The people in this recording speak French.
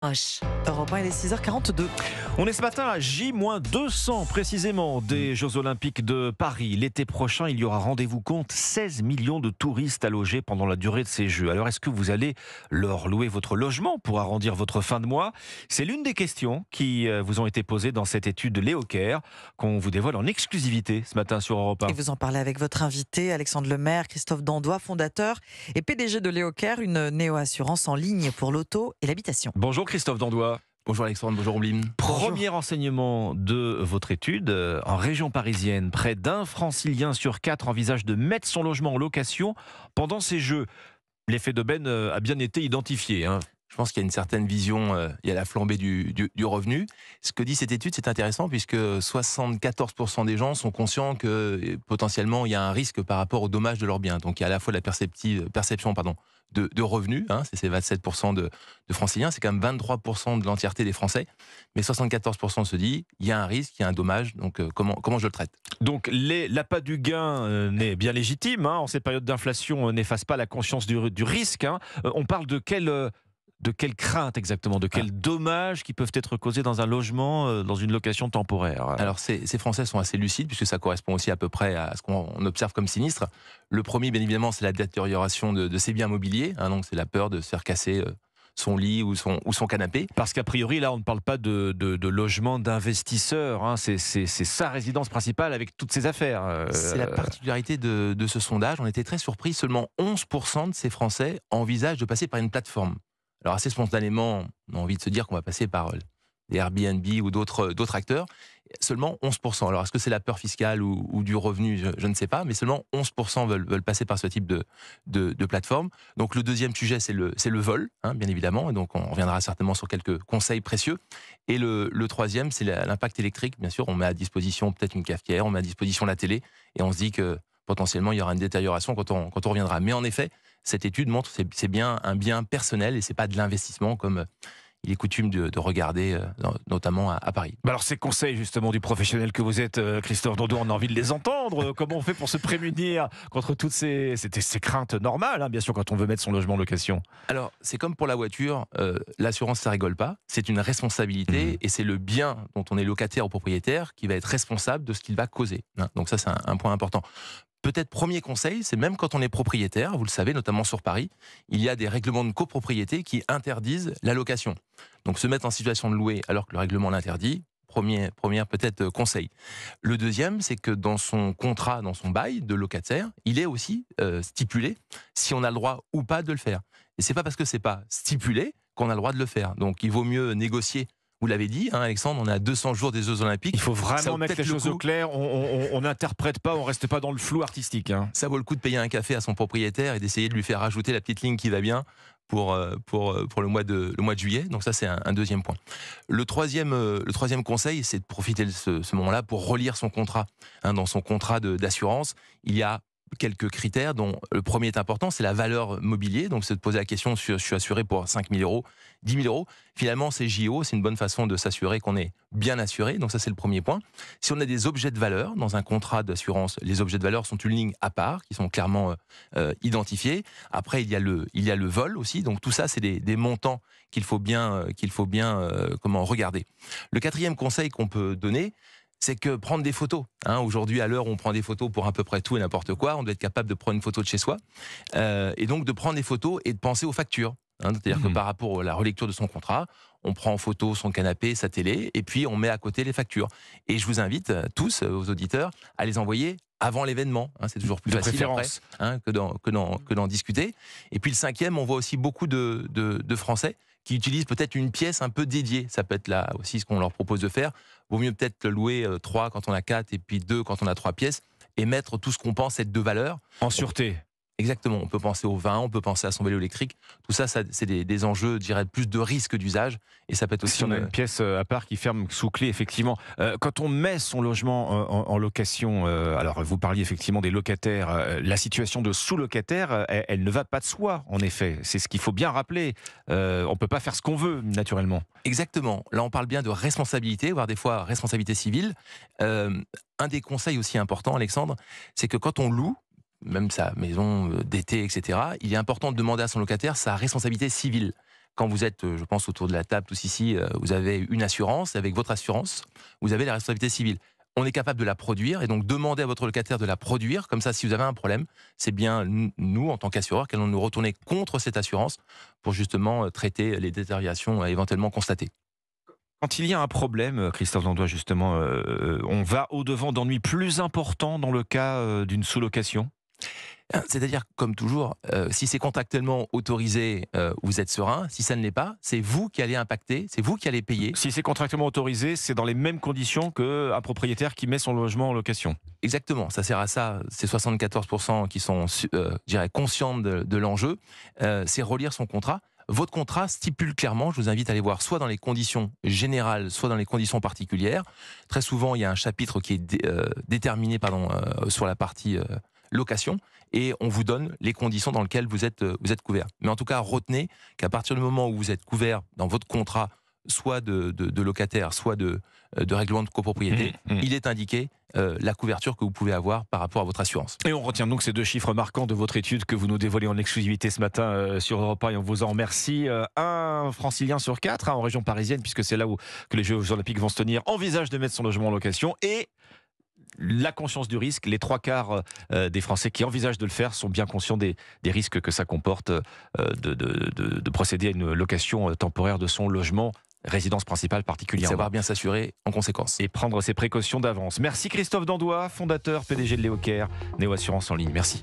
Roche. Europe 1, il est 6h42. On est ce matin à J-200 précisément des Jeux Olympiques de Paris. L'été prochain, il y aura rendez-vous compte 16 millions de touristes à loger pendant la durée de ces Jeux. Alors est-ce que vous allez leur louer votre logement pour arrondir votre fin de mois? C'est l'une des questions qui vous ont été posées dans cette étude de Léo Caire qu'on vous dévoile en exclusivité ce matin sur Europe 1. Et vous en parlez avec votre invité, Alexandre Lemaire, Christophe Dandois, fondateur et PDG de Léo Caire, une néo-assurance en ligne pour l'auto et l'habitation. Bonjour Christophe Dandois. Bonjour Alexandre, bonjour Ombline. Premier enseignement de votre étude, en région parisienne, près d'1 Francilien sur 4 envisage de mettre son logement en location pendant ces Jeux. L'effet d'aubaine a bien été identifié. Je pense qu'il y a une certaine vision, il y a la flambée du revenu. Ce que dit cette étude, c'est intéressant puisque 74% des gens sont conscients que potentiellement il y a un risque par rapport au dommage de leur bien. Donc il y a à la fois la perception de revenus, c'est ces 27% de franciliens, c'est quand même 23% de l'entièreté des Français, mais 74% se dit il y a un risque, il y a un dommage, donc comment je le traite? Donc l'appât du gain n'est bien légitime, en cette période d'inflation n'efface pas la conscience du risque. On parle de quelle crainte exactement, de quels dommages qui peuvent être causés dans un logement, dans une location temporaire? Alors ces Français sont assez lucides puisque ça correspond aussi à peu près à ce qu'on observe comme sinistre. Le premier, bien évidemment, c'est la détérioration de ses biens mobiliers, donc c'est la peur de se faire casser son lit ou son canapé. Parce qu'a priori, là, on ne parle pas de logement d'investisseur, c'est sa résidence principale avec toutes ses affaires. C'est la particularité de ce sondage. On était très surpris, seulement 11% de ces Français envisagent de passer par une plateforme. Alors assez spontanément, on a envie de se dire qu'on va passer par des Airbnb ou d'autres acteurs. Seulement 11%. Alors est-ce que c'est la peur fiscale ou du revenu, je ne sais pas, mais seulement 11% veulent passer par ce type de plateforme. Donc le deuxième sujet, c'est le vol, bien évidemment. Et donc on reviendra certainement sur quelques conseils précieux. Et le troisième, c'est l'impact électrique. Bien sûr, on met à disposition peut-être une cafetière, on met à disposition la télé, et on se dit que potentiellement il y aura une détérioration quand on reviendra. Mais en effet, cette étude montre que c'est bien un bien personnel et c'est pas de l'investissement comme il est coutume de regarder, notamment à Paris. Alors ces conseils justement du professionnel que vous êtes, Christophe Dandois, on a envie de les entendre. Comment on fait pour se prémunir contre toutes ces craintes normales, bien sûr, quand on veut mettre son logement en location? Alors c'est comme pour la voiture, l'assurance ça rigole pas, c'est une responsabilité et c'est le bien dont on est locataire ou propriétaire qui va être responsable de ce qu'il va causer. Donc ça c'est un point important. Peut-être premier conseil, c'est même quand on est propriétaire, vous le savez, notamment sur Paris, il y a des règlements de copropriété qui interdisent la location. Donc se mettre en situation de louer alors que le règlement l'interdit, premier peut-être conseil. Le deuxième, c'est que dans son contrat, dans son bail de locataire, il est aussi stipulé si on a le droit ou pas de le faire. Et c'est pas parce que c'est pas stipulé qu'on a le droit de le faire. Donc il vaut mieux négocier. Vous l'avez dit, Alexandre, on est à 200 jours des Jeux Olympiques. Il faut vraiment mettre les choses au clair, on n'interprète pas, on ne reste pas dans le flou artistique. Ça vaut le coup de payer un café à son propriétaire et d'essayer de lui faire rajouter la petite ligne qui va bien pour le mois de juillet. Donc ça, c'est un deuxième point. Le troisième conseil, c'est de profiter de ce moment-là pour relire son contrat. Dans son contrat d'assurance, il y a quelques critères dont le premier est important, c'est la valeur mobilier. Donc c'est de poser la question, je suis assuré pour 5 000 euros, 10 000 euros. Finalement, c'est JO, c'est une bonne façon de s'assurer qu'on est bien assuré. Donc ça, c'est le premier point. Si on a des objets de valeur dans un contrat d'assurance, les objets de valeur sont une ligne à part, qui sont clairement identifiés. Après, il y a le vol aussi. Donc tout ça, c'est des montants qu'il faut bien regarder. Le quatrième conseil qu'on peut donner, c'est que prendre des photos. Aujourd'hui, à l'heure où on prend des photos pour à peu près tout et n'importe quoi, on doit être capable de prendre une photo de chez soi. Et donc de prendre des photos et de penser aux factures. C'est-à-dire que par rapport à la relecture de son contrat, on prend en photo son canapé, sa télé, et puis on met à côté les factures. Et je vous invite tous, aux auditeurs, à les envoyer avant l'événement. C'est toujours plus facile après, que d'en discuter. Et puis le cinquième, on voit aussi beaucoup de Français qui utilisent peut-être une pièce un peu dédiée. Ça peut être là aussi ce qu'on leur propose de faire. Vaut mieux peut-être louer 3 quand on a 4 et puis 2 quand on a 3 pièces et mettre tout ce qu'on pense être de valeur. En sûreté. Exactement, on peut penser au vin, on peut penser à son vélo électrique. Tout ça, c'est des enjeux, je dirais, plus de risque d'usage. Et ça peut être aussi... Si on a une pièce à part qui ferme sous clé, effectivement. Quand on met son logement en location, alors vous parliez effectivement des locataires, la situation de sous-locataire, elle ne va pas de soi, en effet. C'est ce qu'il faut bien rappeler. On ne peut pas faire ce qu'on veut, naturellement. Exactement. Là, on parle bien de responsabilité, voire des fois responsabilité civile. Un des conseils aussi importants, Alexandre, c'est que quand on loue, même sa maison d'été, etc., il est important de demander à son locataire sa responsabilité civile. quand vous êtes, je pense, autour de la table, tous ici, vous avez une assurance. Avec votre assurance, vous avez la responsabilité civile. On est capable de la produire et donc demandez à votre locataire de la produire. Comme ça, si vous avez un problème, c'est bien nous, en tant qu'assureurs, qui allons nous retourner contre cette assurance pour justement traiter les détériorations éventuellement constatées. Quand il y a un problème, Christophe Dandois, justement, on va au-devant d'ennuis plus importants dans le cas d'une sous-location? C'est-à-dire, comme toujours, si c'est contractuellement autorisé, vous êtes serein. Si ça ne l'est pas, c'est vous qui allez impacter, c'est vous qui allez payer. Si c'est contractuellement autorisé, c'est dans les mêmes conditions qu'un propriétaire qui met son logement en location. Exactement, ça sert à ça. C'est 74% qui sont, je dirais, conscients de l'enjeu. C'est relire son contrat. Votre contrat stipule clairement, je vous invite à aller voir, soit dans les conditions générales, soit dans les conditions particulières. Très souvent, il y a un chapitre qui est déterminé sur la partie location, et on vous donne les conditions dans lesquelles vous êtes couvert. Mais en tout cas, retenez qu'à partir du moment où vous êtes couvert dans votre contrat, soit de locataire, soit de règlement de copropriété, il est indiqué la couverture que vous pouvez avoir par rapport à votre assurance. Et on retient donc ces 2 chiffres marquants de votre étude que vous nous dévoilez en exclusivité ce matin sur Europe 1, et on vous en remercie. Un francilien sur 4 en région parisienne, puisque c'est là où que les Jeux Olympiques vont se tenir, envisage de mettre son logement en location, et la conscience du risque. Les 3/4 des Français qui envisagent de le faire sont bien conscients des risques que ça comporte de procéder à une location temporaire de son logement, résidence principale particulièrement. Savoir bien s'assurer en conséquence. Et prendre ses précautions d'avance. Merci Christophe Dandois, fondateur, PDG de Léocare, Néo Assurance en ligne. Merci.